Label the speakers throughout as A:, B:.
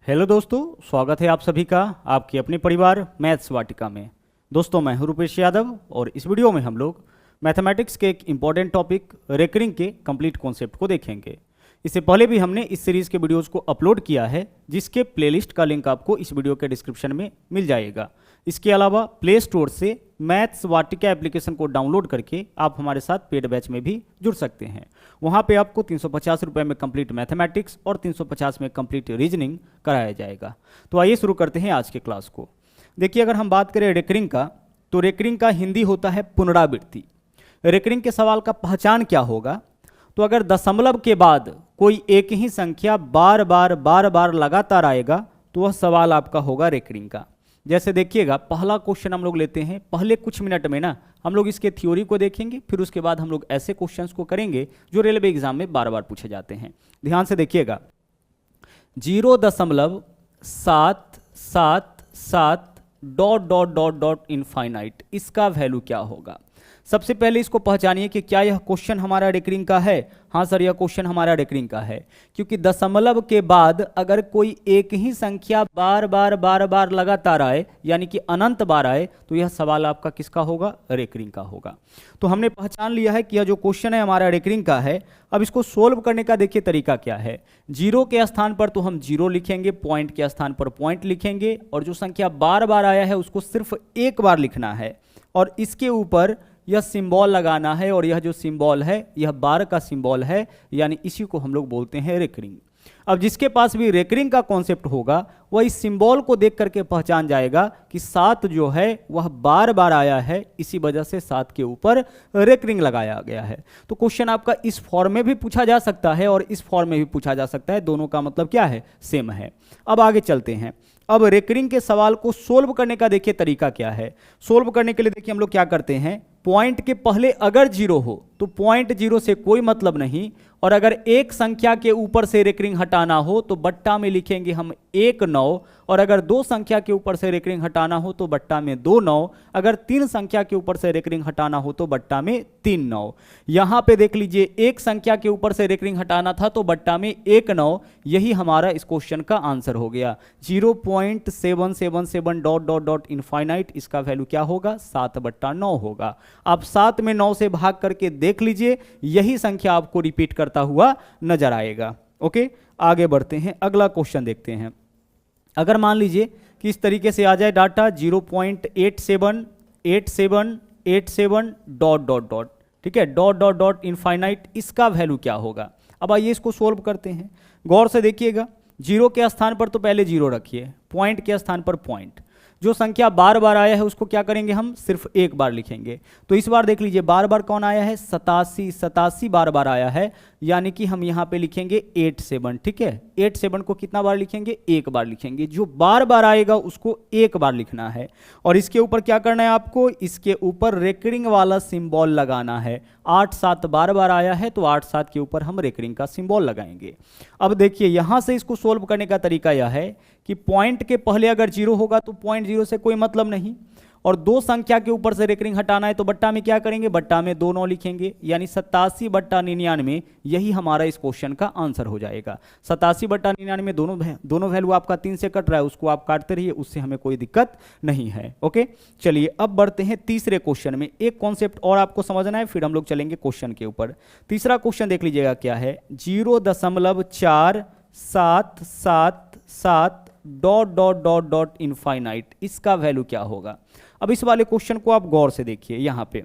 A: Hello दोस्तों, स्वागत है आप सभी का आपके अपने परिवार मैथ्स वाटिका में। दोस्तों, मैं हूं रुपेश यादव और इस वीडियो में हम लोग मैथमेटिक्स के एक इम्पॉर्टेंट टॉपिक रेकरिंग के कंप्लीट कॉन्सेप्ट को देखेंगे। इससे पहले भी हमने इस सीरीज़ के वीडियोस को अपलोड किया है, जिसके प्लेलिस्ट का लिंक आपको इस वीडियो के डिस्क्रिप्शन में मिल जाएगा। इसके अलावा प्ले स्टोर से मैथ्स वाटिका एप्लीकेशन को डाउनलोड करके आप हमारे साथ पेड बैच में भी जुड़ सकते हैं। वहाँ पे आपको 350 रुपये में कंप्लीट मैथमेटिक्स और 350 में कंप्लीट रीजनिंग कराया जाएगा। तो आइए शुरू करते हैं आज के क्लास को। देखिए, अगर हम बात करें रेकरिंग का, तो रेकरिंग का हिंदी होता है पुनरावृत्ति। रेकरिंग के सवाल का पहचान क्या होगा? तो अगर दशमलव के बाद कोई एक ही संख्या बार बार लगातार आएगा तो वह सवाल आपका होगा रेकरिंग का। जैसे देखिएगा, पहला क्वेश्चन हम लोग लेते हैं। पहले कुछ मिनट में ना हम लोग इसके थ्योरी को देखेंगे, फिर उसके बाद हम लोग ऐसे क्वेश्चंस को करेंगे जो रेलवे एग्जाम में बार बार पूछे जाते हैं। ध्यान से देखिएगा, 0.777 ... इनफाइनाइट, इसका वैल्यू क्या होगा? सबसे पहले इसको पहचानिए कि क्या यह क्वेश्चन हमारा रेकरिंग का है। हाँ सर, यह क्वेश्चन हमारा रेकरिंग का है, क्योंकि दशमलव के बाद अगर कोई एक ही संख्या बार बार लगातार आए, यानी कि अनंत बार आए, तो यह सवाल आपका किसका होगा? रेकरिंग का होगा। तो हमने पहचान लिया है कि यह जो क्वेश्चन है हमारा रेकरिंग का है। अब इसको सोल्व करने का देखिए तरीका क्या है। जीरो के स्थान पर तो हम जीरो लिखेंगे, पॉइंट के स्थान पर पॉइंट लिखेंगे, और जो संख्या बार बार आया है उसको सिर्फ एक बार लिखना है, और इसके ऊपर यह सिंबल लगाना है, और यह जो सिंबल है यह बार का सिंबल है, यानी इसी को हम लोग बोलते हैं रेकरिंग। अब जिसके पास भी रेकरिंग का कॉन्सेप्ट होगा वह इस सिंबल को देख करके पहचान जाएगा कि 7 जो है वह बार बार आया है, इसी वजह से 7 के ऊपर रेकरिंग लगाया गया है। तो क्वेश्चन आपका इस फॉर्म में भी पूछा जा सकता है और इस फॉर्म में भी पूछा जा सकता है, दोनों का मतलब क्या है? सेम है। अब आगे चलते हैं। अब रेकरिंग के सवाल को सोल्व करने का देखिए तरीका क्या है। सोल्व करने के लिए देखिए हम लोग क्या करते हैं, पॉइंट के पहले अगर जीरो हो तो पॉइंट जीरो से कोई मतलब नहीं, और अगर एक संख्या के ऊपर से रेकरिंग हटाना हो तो बट्टा में लिखेंगे हम 1 9, और अगर दो संख्या के ऊपर से रेकरिंग हटाना हो तो बट्टा में 2 9, अगर तीन संख्या के ऊपर से रेकरिंग हटाना हो तो बट्टा में 3 9। यहां पे देख लीजिए, एक संख्या के ऊपर से रेकरिंग हटाना था तो बट्टा में 1 9, यही हमारा इस क्वेश्चन का आंसर हो गया। 0.777 ... इनफाइनाइट, इसका वैल्यू क्या होगा? 7/9 होगा। आप 7 में 9 से भाग करके देख लीजिए, यही संख्या आपको रिपीट करता हुआ नजर आएगा। ओके, आगे बढ़ते हैं, अगला क्वेश्चन देखते हैं। अगर मान लीजिए कि इस तरीके से आ जाए डाटा 0.878787 ... ठीक है, ... इनफाइनाइट, इसका वैल्यू क्या होगा? अब आइए इसको सोल्व करते हैं। गौर से देखिएगा, जीरो के स्थान पर तो पहले जीरो रखिए, पॉइंट के स्थान पर पॉइंट। जो संख्या बार बार आया है उसको क्या करेंगे? हम सिर्फ एक बार लिखेंगे। तो इस बार देख लीजिए, बार बार कौन आया है? 87 बार बार आया है, यानी कि हम यहां पे लिखेंगे 87। ठीक है, 87 को कितना बार लिखेंगे? एक बार लिखेंगे। जो बार बार आएगा उसको एक बार लिखना है, और इसके ऊपर क्या करना है आपको? इसके ऊपर रेकरिंग वाला सिंबल लगाना है। 8 7 बार बार आया है तो 8 7 के ऊपर हम रेकरिंग का सिंबल लगाएंगे। अब देखिए, यहां से इसको सोल्व करने का तरीका यह है कि पॉइंट के पहले अगर जीरो होगा तो पॉइंट जीरो से कोई मतलब नहीं, और दो संख्या के ऊपर से रेकरिंग हटाना है तो बट्टा में क्या करेंगे? बट्टा में 2 9 लिखेंगे, यानी 87/99, यही हमारा इस क्वेश्चन का आंसर हो जाएगा। 87/99 दोनों वैल्यू आपका 3 से कट रहा है, उसको आप काटते रहिए, उससे हमें कोई दिक्कत नहीं है। ओके, चलिए अब बढ़ते हैं तीसरे क्वेश्चन में। एक कॉन्सेप्ट और आपको समझना है, फिर हम लोग चलेंगे क्वेश्चन के ऊपर। तीसरा क्वेश्चन देख लीजिएगा क्या है। 0.477 ... इनफाइनाइट, इसका वैल्यू क्या होगा? अब इस वाले क्वेश्चन को आप गौर से देखिए। यहां पे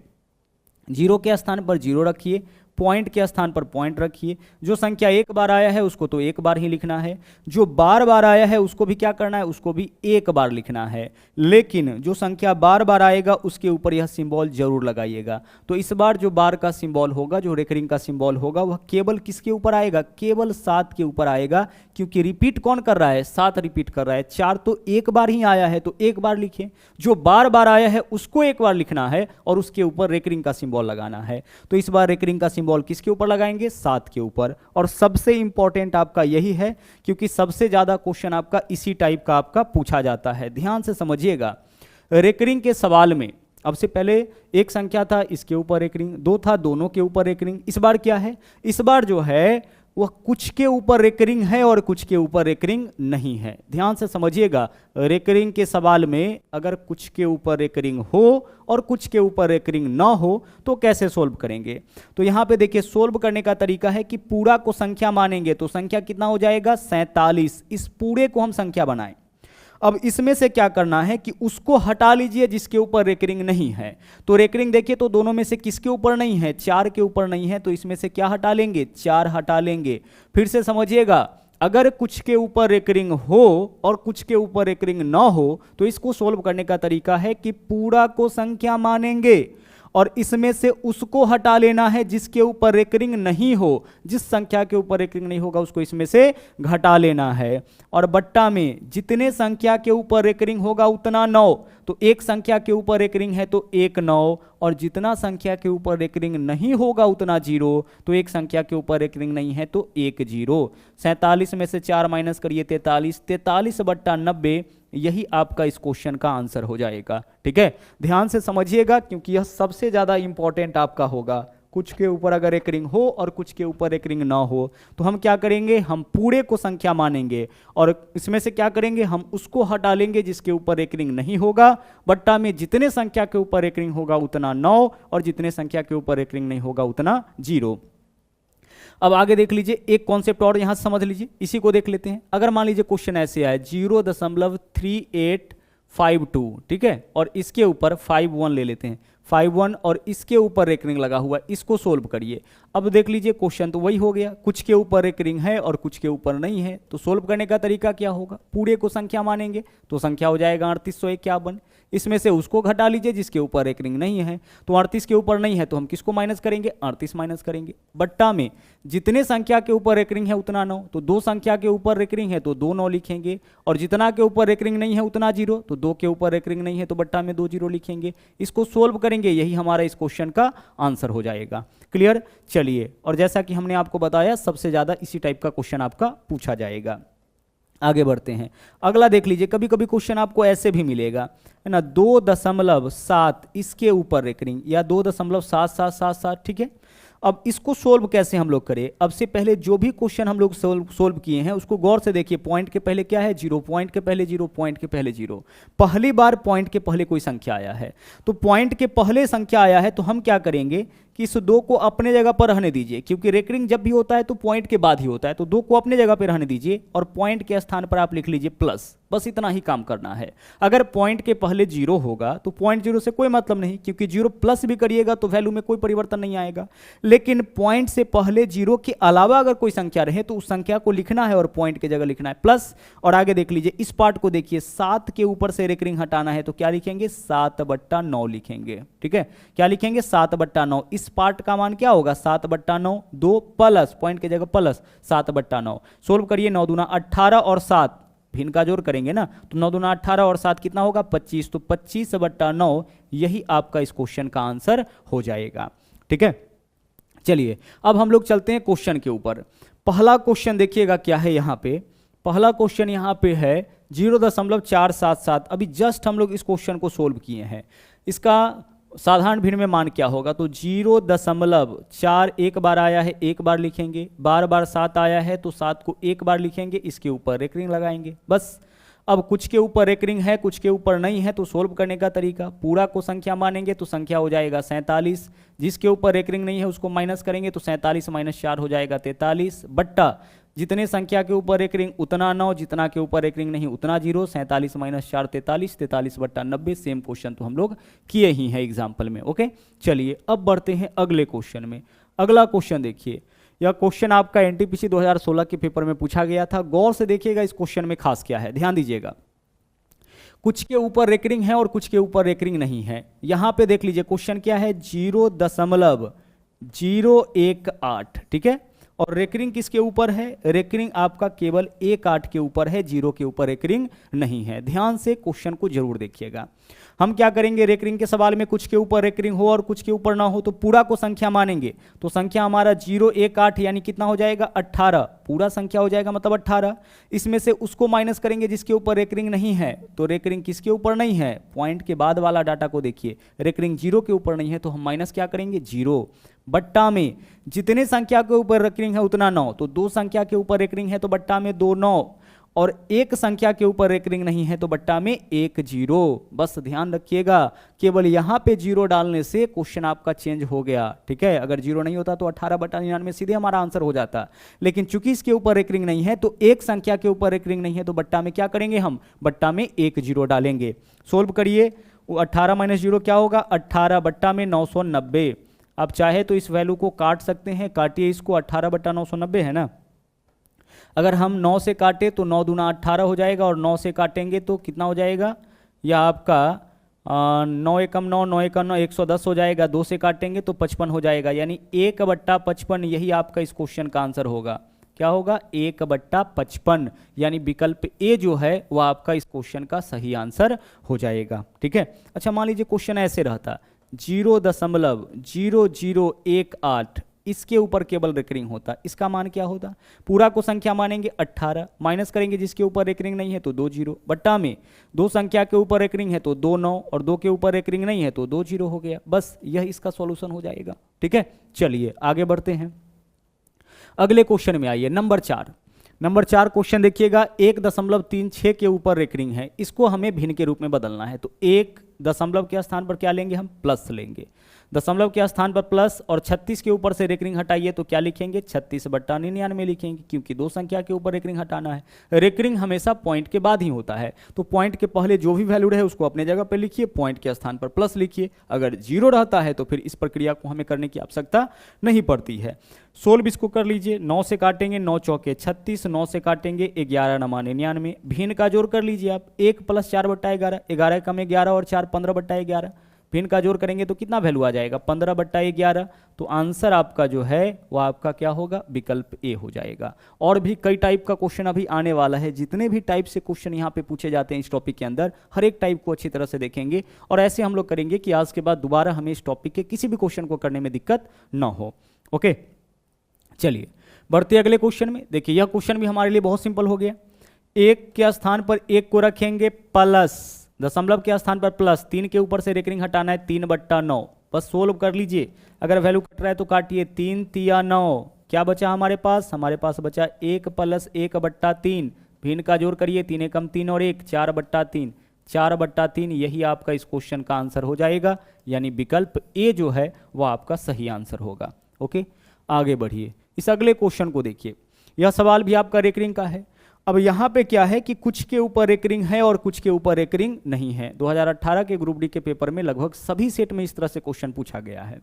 A: जीरो के स्थान पर जीरो रखिए, पॉइंट के स्थान पर पॉइंट रखिए। जो संख्या एक बार आया है उसको तो एक बार ही लिखना है, जो बार बार आया है उसको भी क्या करना है? उसको भी एक बार लिखना है। लेकिन जो संख्या बार बार आएगा उसके ऊपर यह सिंबल जरूर लगाइएगा। तो इस बार जो बार का सिंबल होगा, जो रेकरिंग का सिंबल होगा, वह केवल किसके ऊपर आएगा? केवल 7 के ऊपर आएगा, क्योंकि रिपीट कौन कर रहा है? 7 रिपीट कर रहा है। 4 तो एक बार ही आया है तो एक बार लिखें, जो बार बार आया है उसको एक बार लिखना है और उसके ऊपर रेकरिंग का सिंबल लगाना है। तो इस बार रेकरिंग का सिंबल किसके ऊपर लगाएंगे? 7 के ऊपर। और सबसे इंपॉर्टेंट आपका यही है, क्योंकि सबसे ज्यादा क्वेश्चन आपका इसी टाइप का आपका पूछा जाता है। ध्यान से समझिएगा, रेकरिंग के सवाल में अब से पहले एक संख्या था, इसके ऊपर रेकरिंग, दो था, दोनों के ऊपर रेकरिंग। इस बार क्या है? इस बार जो है वह कुछ के ऊपर रेकरिंग है और कुछ के ऊपर रेकरिंग नहीं है। ध्यान से समझिएगा, रेकरिंग के सवाल में अगर कुछ के ऊपर रेकरिंग हो और कुछ के ऊपर रेकरिंग ना हो तो कैसे सोल्व करेंगे। तो यहाँ पे देखिए सोल्व करने का तरीका है कि पूरा को संख्या मानेंगे तो संख्या कितना हो जाएगा 47। इस पूरे को हम संख्या बनाएं। अब इसमें से क्या करना है कि उसको हटा लीजिए जिसके ऊपर रेकरिंग नहीं है। तो रेकरिंग देखिए तो दोनों में से किसके ऊपर नहीं है, 4 के ऊपर नहीं है, तो इसमें से क्या हटा लेंगे, 4 हटा लेंगे। फिर से समझिएगा, अगर कुछ के ऊपर रेकरिंग हो और कुछ के ऊपर रेकरिंग ना हो तो इसको सोल्व करने का तरीका है कि पूरा को संख्या मानेंगे और इसमें से उसको हटा लेना है जिसके ऊपर रेकरिंग नहीं हो। जिस संख्या के ऊपर रेकरिंग नहीं होगा उसको इसमें से घटा लेना है। और बट्टा में जितने संख्या के ऊपर रेकरिंग होगा उतना 9, तो एक संख्या के ऊपर रेकरिंग है तो 1 9, और जितना संख्या के ऊपर रेकरिंग नहीं होगा उतना 0, तो एक संख्या के ऊपर रेकरिंग नहीं है तो 1 0। 47 में से 4 माइनस करिए 43, 43 बट्टा 90, यही आपका इस क्वेश्चन का आंसर हो जाएगा। ठीक है, ध्यान से समझिएगा क्योंकि यह सबसे ज्यादा इंपॉर्टेंट आपका होगा। कुछ के ऊपर अगर रेकरिंग हो और कुछ के ऊपर रेकरिंग ना हो तो हम क्या करेंगे, हम पूरे को संख्या मानेंगे और इसमें से क्या करेंगे, हम उसको हटा लेंगे जिसके ऊपर रेकरिंग नहीं होगा। बट्टा में जितने संख्या के ऊपर रेकरिंग होगा उतना 9 और जितने संख्या के ऊपर रेकरिंग नहीं होगा उतना 0। अब आगे देख लीजिए, एक कॉन्सेप्ट और यहां समझ लीजिए, इसी को देख लेते हैं। अगर मान लीजिए क्वेश्चन ऐसे आए 0.3852, ठीक है, और इसके ऊपर 51 ले लेते हैं, 51 और इसके ऊपर रेकरिंग लगा हुआ है, इसको सोल्व करिए। अब देख लीजिए क्वेश्चन तो वही हो गया, कुछ के ऊपर रेकरिंग है और कुछ के ऊपर नहीं है। तो सोल्व करने का तरीका क्या होगा, पूरे को संख्या मानेंगे तो संख्या हो जाएगा 3851। इसमें से उसको घटा लीजिए जिसके ऊपर रेकरिंग नहीं है, तो 38 के ऊपर नहीं है तो हम किसको माइनस करेंगे, 38 माइनस करेंगे। बट्टा में जितने संख्या के ऊपर रेकरिंग है उतना 9, तो 2 संख्या के ऊपर रेकरिंग है तो 2 9 लिखेंगे, और जितना के ऊपर रेकरिंग नहीं है उतना 0, तो 2 के ऊपर रेकरिंग नहीं है तो बट्टा में 2 0 लिखेंगे। इसको सोल्व करेंगे, यही हमारा इस क्वेश्चन का आंसर हो जाएगा। क्लियर, चलिए, और जैसा कि हमने आपको बताया सबसे ज्यादा इसी टाइप का क्वेश्चन आपका पूछा जाएगा। आगे बढ़ते हैं, अगला देख लीजिए। कभी कभी क्वेश्चन आपको ऐसे भी मिलेगा, है ना, 2.7 इसके ऊपर रेकरिंग या 2.7777, ठीक है। अब इसको सोल्व कैसे हम लोग करें, अब से पहले जो भी क्वेश्चन हम लोग सोल्व किए हैं उसको गौर से देखिए। पॉइंट के पहले क्या है, 0, पॉइंट के पहले 0, पॉइंट के पहले 0। पहली बार पॉइंट के पहले कोई संख्या आया है, तो पॉइंट के पहले संख्या आया है तो हम क्या करेंगे कि इस 2 को अपने जगह पर रहने दीजिए, क्योंकि रेकरिंग जब भी होता है तो पॉइंट के बाद ही होता है, तो 2 को अपने जगह पर रहने दीजिए और पॉइंट के स्थान पर आप लिख लीजिए प्लस। बस इतना ही काम करना है। अगर पॉइंट के पहले 0 होगा तो पॉइंट 0 से कोई मतलब नहीं, क्योंकि 0 प्लस भी करिएगा तो वैल्यू में कोई परिवर्तन नहीं आएगा। लेकिन पॉइंट से पहले 0 के अलावा अगर कोई संख्या रहे तो उस संख्या को लिखना है और पॉइंट की जगह लिखना है प्लस। और आगे देख लीजिए, इस पार्ट को देखिए, 7 के ऊपर से रेकरिंग हटाना है तो क्या लिखेंगे, 7/9 लिखेंगे। ठीक है, क्या लिखेंगे, 7/9। इस पार्ट का मान क्या होगा, 7/9, 2 प्लस पॉइंट की जगह प्लस 7/9। सोल्व करिए, 9 दूना 18 और 7 भिन्न का जोड़ करेंगे ना, तो 9 दूना 18 और 7 कितना होगा, 25, तो 25/9 यही आपका इस क्वेश्चन का आंसर हो जाएगा। ठीक है, चलिए अब हम लोग चलते हैं क्वेश्चन के ऊपर। पहला क्वेश्चन देखिएगा क्या है यहाँ पे। पहला क्वेश्चन यहाँ पे है 0.477। अभी जस्ट हम लोग इस क्वेश्चन को सोल्व किए हैं। इसका साधारण भिन्न में मान क्या होगा, तो 0.4 एक बार आया है, एक बार लिखेंगे, बार बार 7 आया है तो 7 को एक बार लिखेंगे, इसके ऊपर रेकरिंग लगाएंगे, बस। अब कुछ के ऊपर रेकरिंग है, कुछ के ऊपर नहीं है, तो सोल्व करने का तरीका, पूरा को संख्या मानेंगे तो संख्या हो जाएगा 47। जिसके ऊपर रेकरिंग नहीं है उसको माइनस करेंगे तो 47 - 4 हो जाएगा 43। बट्टा जितने संख्या के ऊपर रेकरिंग उतना 9, जितना के ऊपर रेकरिंग नहीं उतना 0। 47 - 4 43, 43/90। सेम क्वेश्चन तो हम लोग किए ही हैं एग्जाम्पल में। ओके, चलिए अब बढ़ते हैं अगले क्वेश्चन में। अगला क्वेश्चन देखिए, यह क्वेश्चन आपका एनटीपीसी 2016 के पेपर में पूछा गया था। गौर से देखिएगा इस क्वेश्चन में खास क्या है, ध्यान दीजिएगा। कुछ के ऊपर रेकरिंग है और कुछ के ऊपर रेकरिंग नहीं है। यहां पे देख लीजिए क्वेश्चन क्या है, 0.018, ठीक है, और रेकरिंग किसके ऊपर है, रेकरिंग आपका केवल 1/8 के ऊपर है, 0 के ऊपर रेकरिंग नहीं है। ध्यान से क्वेश्चन को जरूर देखिएगा। हम क्या करेंगे, रेकरिंग के सवाल में कुछ के ऊपर रेकरिंग हो और कुछ के ऊपर ना हो तो पूरा को संख्या मानेंगे, तो संख्या हमारा 018 यानी कितना हो जाएगा, 18। पूरा संख्या हो जाएगा मतलब 18। इसमें से उसको माइनस करेंगे जिसके ऊपर रेकरिंग नहीं है, तो रेकरिंग किसके ऊपर नहीं है, पॉइंट के बाद वाला डाटा को देखिए, रेकरिंग 0 के ऊपर नहीं है तो हम माइनस क्या करेंगे, 0 बट्टा में जितने संख्या के ऊपर रेकरिंग है उतना 9, तो 2 संख्या के ऊपर रेकरिंग है तो बट्टा में 2 9, और 1 संख्या के ऊपर रेकरिंग नहीं है तो बट्टा में 1 0। बस ध्यान रखिएगा, केवल यहाँ पे 0 डालने से क्वेश्चन आपका चेंज हो गया, ठीक है। अगर 0 नहीं होता तो 18/99 सीधे हमारा आंसर हो जाता, लेकिन चूंकि इसके ऊपर रेकरिंग नहीं है तो 1 संख्या के ऊपर रेकरिंग नहीं है तो बट्टा में क्या करेंगे, हम बट्टा में 1 0 डालेंगे। सोल्व करिए, 18 - 0 क्या होगा, 18 बट्टा में 990। आप चाहे तो इस वैल्यू को काट सकते हैं, काटिए इसको, 18 बट्टा 990 है ना। अगर हम 9 से काटे तो 9 दूना 18 हो जाएगा, और 9 से काटेंगे तो कितना हो जाएगा, यह आपका 9 एकम 9, 9 एकम 9, 110 हो जाएगा। 2 से काटेंगे तो 55 हो जाएगा, यानी 1/55, यही आपका इस क्वेश्चन का आंसर होगा। क्या होगा, 1/55, यानी विकल्प ए जो है वह आपका इस क्वेश्चन का सही आंसर हो जाएगा, ठीक है। अच्छा, मान लीजिए क्वेश्चन ऐसे रहता, 0.0018, इसके ऊपर केवल रेकरिंग होता, इसका मान क्या होता, पूरा को संख्या मानेंगे 18, माइनस करेंगे जिसके ऊपर रेकरिंग नहीं है तो 2 0, बट्टा में 2 संख्या के ऊपर रेकरिंग है तो 2 9, और 2 के ऊपर रेकरिंग नहीं है तो 2 0 हो गया। बस यह इसका सॉल्यूशन हो जाएगा, ठीक है। चलिए आगे बढ़ते हैं, अगले क्वेश्चन में आइए। नंबर 4 क्वेश्चन देखिएगा, 1.36 के ऊपर रेकरिंग है, इसको हमें भिन्न के रूप में बदलना है, तो 1 दशमलव के स्थान पर क्या लेंगे, हम प्लस लेंगे, दशमलव के स्थान पर प्लस, और 36 के ऊपर से रेकरिंग हटाइए तो क्या लिखेंगे, 36/99 लिखेंगे, क्योंकि 2 संख्या के ऊपर रेकरिंग हटाना है। रेकरिंग हमेशा पॉइंट के बाद ही होता है, तो पॉइंट के पहले जो भी वैल्यू रहे उसको अपने जगह पर लिखिए, पॉइंट के स्थान पर प्लस लिखिए। अगर 0 रहता है तो फिर इस प्रक्रिया को हमें करने की आवश्यकता नहीं पड़ती है। सोल्व इसको कर लीजिए, 9 से काटेंगे 9 चौके 36, 9 से काटेंगे 11 9 99, भिन्न का जोड़ कर लीजिए आप, 1 + 4/11, 11 कम 11 और 4 15/11, भिन्न का जोड़ करेंगे तो कितना वैल्यू आ जाएगा, 15/11। तो आंसर आपका जो है वो आपका क्या होगा, विकल्प ए हो जाएगा। और भी कई टाइप का क्वेश्चन अभी आने वाला है, जितने भी टाइप से क्वेश्चन यहाँ पे पूछे जाते हैं इस टॉपिक के अंदर, हर एक टाइप को अच्छी तरह से देखेंगे, और ऐसे हम लोग करेंगे कि आज के बाद दोबारा हमें इस टॉपिक के किसी भी क्वेश्चन को करने में दिक्कत ना हो। ओके, चलिए बढ़ते अगले क्वेश्चन में। देखिए यह क्वेश्चन भी हमारे लिए बहुत सिंपल हो गया, 1 के स्थान पर 1 को रखेंगे प्लस, दशमलव के स्थान पर प्लस, 3 के ऊपर से रेकरिंग हटाना है 3/9। बस सोल्व कर लीजिए, अगर वैल्यू कट रहा है तो काटिए, 3 3 9, क्या बचा हमारे पास बचा 1 + 1/3, भिन्न का जोड़ करिए, 3 एकम 3 और 1, 4/3, 4/3, यही आपका इस क्वेश्चन का आंसर हो जाएगा, यानी विकल्प ए जो है वह आपका सही आंसर होगा। ओके, आगे बढ़िए, इस अगले क्वेश्चन को देखिए, यह सवाल भी आपका रेकरिंग का है। अब यहाँ पे क्या है कि कुछ के ऊपर रेकरिंग है और कुछ के ऊपर रेकरिंग नहीं है। 2018 के ग्रुप डी के पेपर में लगभग सभी सेट में इस तरह से क्वेश्चन पूछा गया है।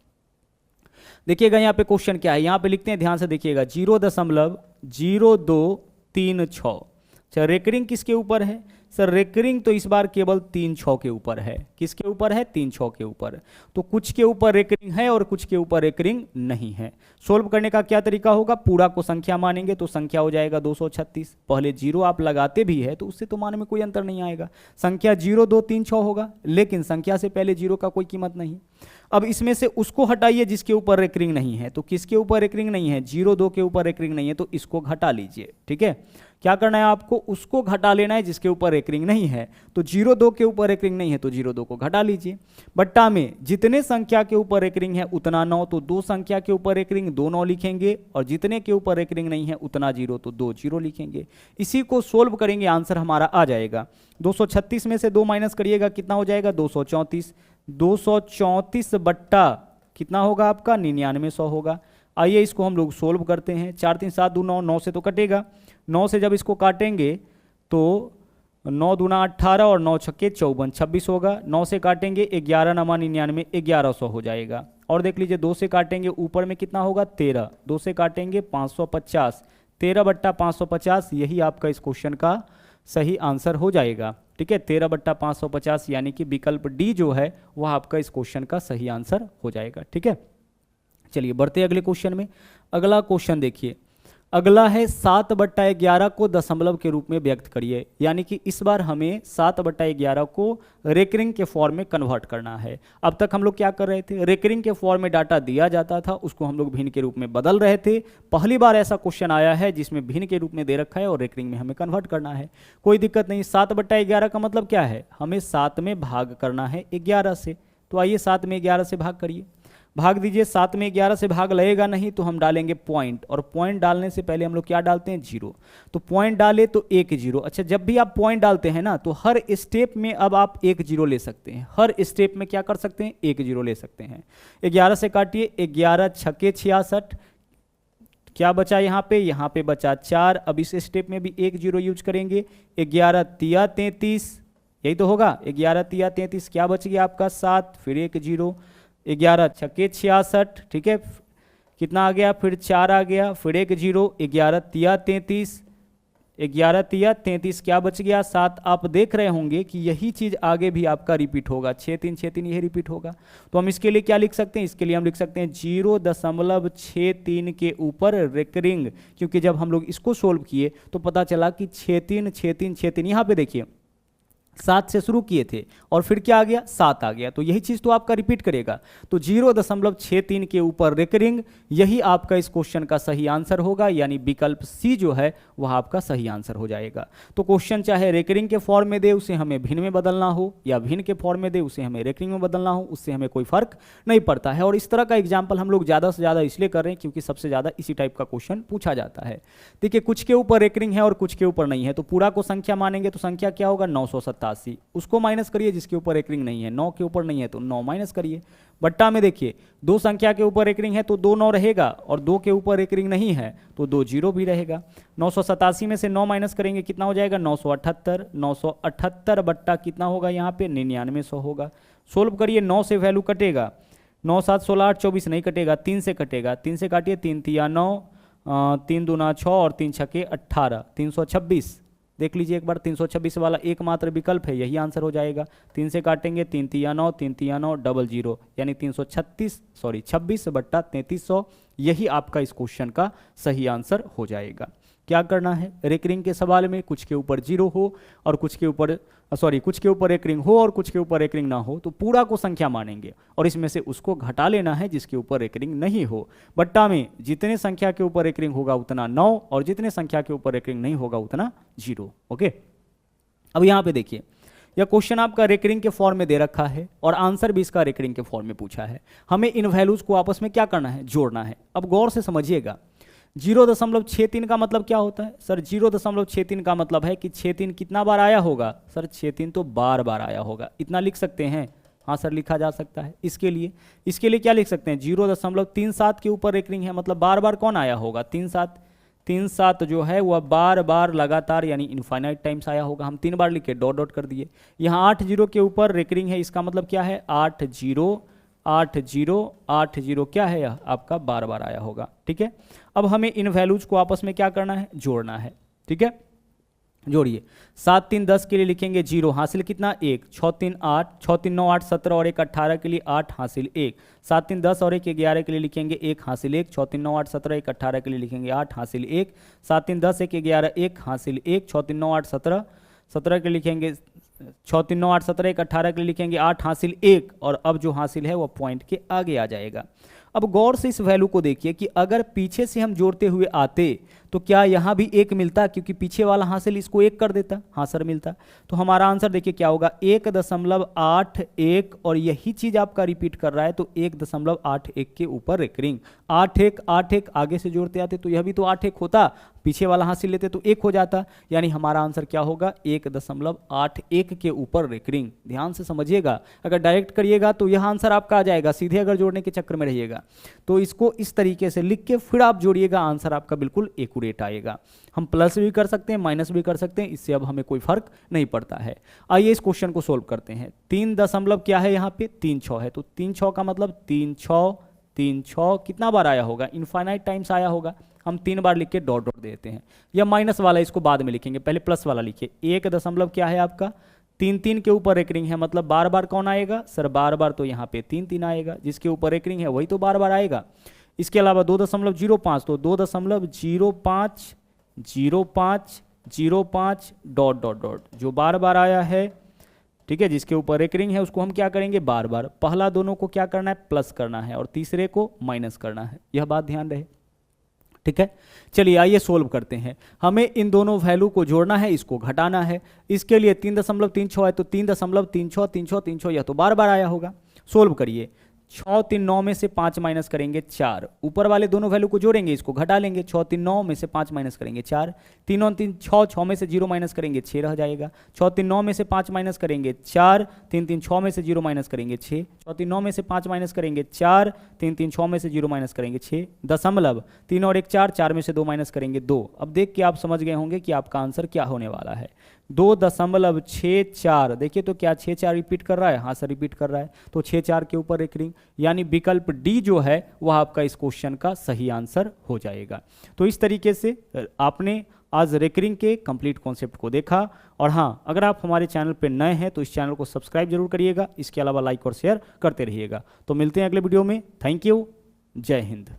A: देखिएगा यहाँ पे क्वेश्चन क्या है, यहाँ पे लिखते हैं, ध्यान से देखिएगा, 0.0236। अच्छा, रेकरिंग किसके ऊपर है सर, रेकरिंग तो इस बार केवल 3 6 के ऊपर है। किसके ऊपर है, 3 6 के ऊपर। तो कुछ के ऊपर रेकरिंग है और कुछ के ऊपर रेकरिंग नहीं है। सोल्व करने का क्या तरीका होगा, पूरा को संख्या मानेंगे तो संख्या हो जाएगा 236। पहले 0 आप लगाते भी है तो उससे तो मान में कोई अंतर नहीं आएगा, संख्या 0 2 3 6 होगा, लेकिन संख्या से पहले 0 का कोई कीमत नहीं। अब इसमें से उसको हटाइए जिसके ऊपर रेकरिंग नहीं है, तो किसके ऊपर रेकरिंग नहीं है, 0 2 के ऊपर रेकरिंग नहीं है, तो इसको घटा लीजिए। ठीक है, क्या करना है आपको, उसको घटा लेना है जिसके ऊपर रेकरिंग नहीं है। तो 0 2 के ऊपर रेकरिंग नहीं है तो 0 2 को घटा लीजिए। बट्टा में जितने संख्या के ऊपर रेकरिंग है उतना 9, तो 2 संख्या के ऊपर रेकरिंग 2 9 लिखेंगे, और जितने के ऊपर रेकरिंग नहीं है उतना 0, तो 2 0 लिखेंगे। इसी को सोल्व करेंगे, आंसर हमारा आ जाएगा। 236 में से 2 माइनस करिएगा, कितना हो जाएगा, 234। 234 बट्टा कितना होगा आपका, 9900 होगा। आइए इसको हम लोग सोल्व करते हैं। 4 3 7 2 9, 9 से तो कटेगा, 9 से जब इसको काटेंगे तो 9 दूना 18 और 9 छक्के 54, 26 होगा। 9 से काटेंगे 11 नमा 99, 1100 हो जाएगा। और देख लीजिए 2 से काटेंगे ऊपर में कितना होगा, 13। 2 से काटेंगे 550, 13 बट्टा 550, यही आपका इस क्वेश्चन का सही आंसर हो जाएगा। ठीक है, 13 बट्टा 550, यानी कि विकल्प डी जो है वह आपका इस क्वेश्चन का सही आंसर हो जाएगा। ठीक है, चलिए बढ़ते अगले क्वेश्चन में। अगला क्वेश्चन देखिए, अगला है 7 बट्टा 11 को दशमलव के रूप में व्यक्त करिए। यानी कि इस बार हमें 7 बट्टा 11 को रेकरिंग के फॉर्म में कन्वर्ट करना है। अब तक हम लोग क्या कर रहे थे, रेकरिंग के फॉर्म में डाटा दिया जाता था, उसको हम लोग भिन्न के रूप में बदल रहे थे। पहली बार ऐसा क्वेश्चन आया है जिसमें भिन्न के रूप में दे रखा है और रेकरिंग में हमें कन्वर्ट करना है। कोई दिक्कत नहीं। 7 बट्टा 11 का मतलब क्या है, हमें 7 में भाग करना है 11 से। तो आइए 7 में 11 से भाग करिए। भाग दीजिए, 7 में 11 से भाग लगेगा नहीं तो हम डालेंगे पॉइंट, और पॉइंट डालने से पहले हम लोग क्या डालते हैं, 0। तो पॉइंट डाले तो 1 0। अच्छा, जब भी आप पॉइंट डालते हैं ना तो हर स्टेप में अब आप 1 0 ले सकते हैं, हर स्टेप में क्या कर सकते हैं, 1 0 ले सकते हैं। 11 से काटिए, 11 छक्के 66, क्या बचा यहाँ पे बचा 4। अब इस स्टेप में भी 1 0 यूज करेंगे। 11 तिया 33, यही तो होगा, 11 तिया 33, क्या बच गया आपका 7, फिर 1 0। 11 छक्के 66, ठीक है, कितना आ गया, फिर 4 आ गया, फिर 1 0। 11 तिया 33, 11 तिया 33, क्या बच गया 7। आप देख रहे होंगे कि यही चीज आगे भी आपका रिपीट होगा, 6 3 6 3 यही रिपीट होगा। तो हम इसके लिए क्या लिख सकते हैं, इसके लिए हम लिख सकते हैं 0.63 के ऊपर रेकरिंग, क्योंकि जब हम लोग इसको सोल्व किए तो पता चला कि 6 3 6 3 6 3, यहाँ पे देखिए 7 से शुरू किए थे और फिर क्या आ गया, 7 आ गया, तो यही चीज तो आपका रिपीट करेगा। तो 0.63 के ऊपर रेकरिंग, यही आपका इस क्वेश्चन का सही आंसर होगा, यानी विकल्प सी जो है वह आपका सही आंसर हो जाएगा। तो क्वेश्चन चाहे रेकरिंग के फॉर्म में दे, उसे हमें भिन्न में बदलना हो, या भिन्न के फॉर्म में दे, उसे हमें रेकरिंग में बदलना हो, उससे हमें कोई फर्क नहीं पड़ता है। और इस तरह का एग्जाम्पल हम लोग ज़्यादा से ज़्यादा इसलिए कर रहे हैं क्योंकि सबसे ज़्यादा इसी टाइप का क्वेश्चन पूछा जाता है। देखिए, कुछ के ऊपर रेकरिंग है और कुछ के ऊपर नहीं है, तो पूरा को संख्या मानेंगे तो संख्या क्या होगा, 987। उसको माइनस करिए जिसके ऊपर रेकरिंग नहीं है, 9 के ऊपर नहीं है तो 9 माइनस करिए। बट्टा में देखिए, 2 संख्या के ऊपर रेकरिंग है तो 2 9 रहेगा, और 2 के ऊपर रेकरिंग नहीं है तो 2 0 भी रहेगा। 987 में से 9 माइनस करेंगे, कितना हो जाएगा, 978। 978 बट्टा कितना होगा यहाँ पे, 9900 होगा। सोल्व करिए, 9 से वैल्यू कटेगा, 9 7 16 8 24 नहीं कटेगा, 3 से कटेगा, 3 से काटिए, 3 तिया 9, 3 दूना 6 और 3 छक्के 18, 326। देख लीजिए एक बार, 326 वाला एकमात्र विकल्प है, यही आंसर हो जाएगा। 3 से काटेंगे, 3 तिया 9, 3 तिया 9, 00, यानी 26 बट्टा 3300, यही आपका इस क्वेश्चन का सही आंसर हो जाएगा। क्या करना है, रेकरिंग के सवाल में कुछ के ऊपर 0 हो और कुछ के ऊपर कुछ के ऊपर रेकरिंग हो और कुछ के ऊपर रेकरिंग ना हो, तो पूरा को संख्या मानेंगे और इसमें से उसको घटा लेना है जिसके ऊपर रेकरिंग नहीं हो। बट्टा में जितने संख्या के ऊपर रेकरिंग होगा उतना 9, और जितने संख्या के ऊपर रेकरिंग नहीं होगा उतना 0। ओके, अब यहाँ पे देखिए, यह क्वेश्चन आपका रेकरिंग के फॉर्म में दे रखा है और आंसर भी इसका रेकरिंग के फॉर्म में पूछा है। हमें इन वैल्यूज को आपस में क्या करना है, जोड़ना है। अब गौर से समझिएगा, 0.63 का मतलब क्या होता है सर, 0.63 का मतलब है कि 6 3 कितना बार आया होगा सर, 6 3 तो बार बार आया होगा, इतना लिख सकते हैं। हाँ सर, लिखा जा सकता है। इसके लिए क्या लिख सकते हैं, 0.37 के ऊपर रेकरिंग है, मतलब बार बार कौन आया होगा, 3 7 जो है वह बार बार लगातार यानी इनफाइनाइट टाइम्स आया होगा। हम 3 बार लिख के डॉट डॉट कर दिए। यहाँ 8 0 के ऊपर रेकरिंग है, इसका मतलब क्या है, 8 0 8 0 8 0 क्या है, यह आपका बार बार आया होगा। ठीक है, अब हमें इन वैल्यूज को आपस में क्या करना है, जोड़ना है। ठीक है, जोड़िए। 7 3 10 के लिए लिखेंगे 0, हासिल कितना 1, 6 3 8, 6 3 9 8 17 और 1 18 के लिए 8 हासिल 1, 7 3 10 और 1 11 के लिए लिखेंगे 1 हासिल 1, 6 3 9 8 17 1 18 के लिए लिखेंगे 8 हासिल 1, 7 3 10 1 11 1 हासिल 1, 6 3 9 8 17 17 के लिए लिखेंगे 6 3 9 8 17 1 18 के लिए लिखेंगे 8 हासिल 1, और अब जो हासिल है वो पॉइंट के आगे आ जाएगा। अब गौर से इस वैल्यू को देखिए कि अगर पीछे से हम जोड़ते हुए आते तो क्या यहाँ भी 1 मिलता, क्योंकि पीछे वाला हासिल इसको 1 कर देता। हाँ सर, मिलता। तो हमारा आंसर देखिए क्या होगा, 1.81, और यही चीज आपका रिपीट कर रहा है, तो 1.81 के ऊपर रेकरिंग। 8 1 8 1 आगे से जोड़ते आते तो यह भी तो 8 1 होता, पीछे वाला हासिल लेते तो 1 हो जाता, यानी हमारा आंसर क्या होगा, 1.81 के ऊपर रेकरिंग। ध्यान से समझिएगा, अगर डायरेक्ट करिएगा तो यह आंसर आपका आ जाएगा, सीधे अगर जोड़ने के चक्कर में रहिएगा तो इसको इस तरीके से लिख के फिर आप जोड़िएगा, आंसर आपका बिल्कुल एक्यूरेट आएगा। हम प्लस भी कर सकते हैं, माइनस भी कर सकते हैं, इससे अब हमें कोई फर्क नहीं पड़ता है। आइए इस क्वेश्चन को सोल्व करते हैं। 3 दशमलव क्या है, यहाँ पे 3 6 है, तो 3 6 का मतलब 3 6 कितना बार आया होगा, इनफाइनाइट टाइम्स आया होगा। हम 3 बार लिख के डॉट डॉट देते हैं, या माइनस वाला इसको बाद में लिखेंगे, पहले प्लस वाला लिखिए। 1 दशमलव क्या है आपका, 3 3 के ऊपर रेकरिंग है, मतलब बार बार कौन आएगा सर, बार बार तो यहाँ पे 3 3 आएगा, जिसके ऊपर रेकरिंग है वही तो बार बार आएगा। इसके अलावा 2.05, तो 2.05 डॉट डॉट डॉट जो बार बार आया है, ठीक है, जिसके ऊपर रेकरिंग है उसको हम क्या करेंगे, बार बार। पहला दोनों को क्या करना है, प्लस करना है, और तीसरे को माइनस करना है, यह बात ध्यान रहे। ठीक है, चलिए आइए सोल्व करते हैं। हमें इन दोनों वैल्यू को जोड़ना है, इसको घटाना है। इसके लिए 3.36 है, तो 3.36 यह तो बार बार आया होगा। सोल्व करिए, 6 3 9 में से 5 माइनस करेंगे 4, ऊपर वाले दोनों वैल्यू को जोड़ेंगे, इसको घटा लेंगे, 6 3 9 में से 5 माइनस करेंगे 4, 3 और 3 6, 6 में से 0 माइनस करेंगे 6 रह जाएगा, 6 3 9 में से 5 माइनस करेंगे 4, 3 3 6 में से 0 माइनस करेंगे 6, 6 3 9 में से 5 माइनस करेंगे 4, 3 3 6 में से 0 माइनस करेंगे 6, दशमलव 3 और 1 4, 4 में से 2 माइनस करेंगे 2। अब देख के आप समझ गए होंगे कि आपका आंसर क्या होने वाला है, 2.64। देखिए तो क्या 6 4 रिपीट कर रहा है, हाँ सर रिपीट कर रहा है, तो 6 4 के ऊपर एक रिंग, यानी विकल्प डी जो है वह आपका इस क्वेश्चन का सही आंसर हो जाएगा। तो इस तरीके से आपने आज रेकरिंग के कंप्लीट कॉन्सेप्ट को देखा। और हाँ, अगर आप हमारे चैनल पर नए हैं तो इस चैनल को सब्सक्राइब जरूर करिएगा, इसके अलावा लाइक और शेयर करते रहिएगा। तो मिलते हैं अगले वीडियो में, थैंक यू, जय हिंद।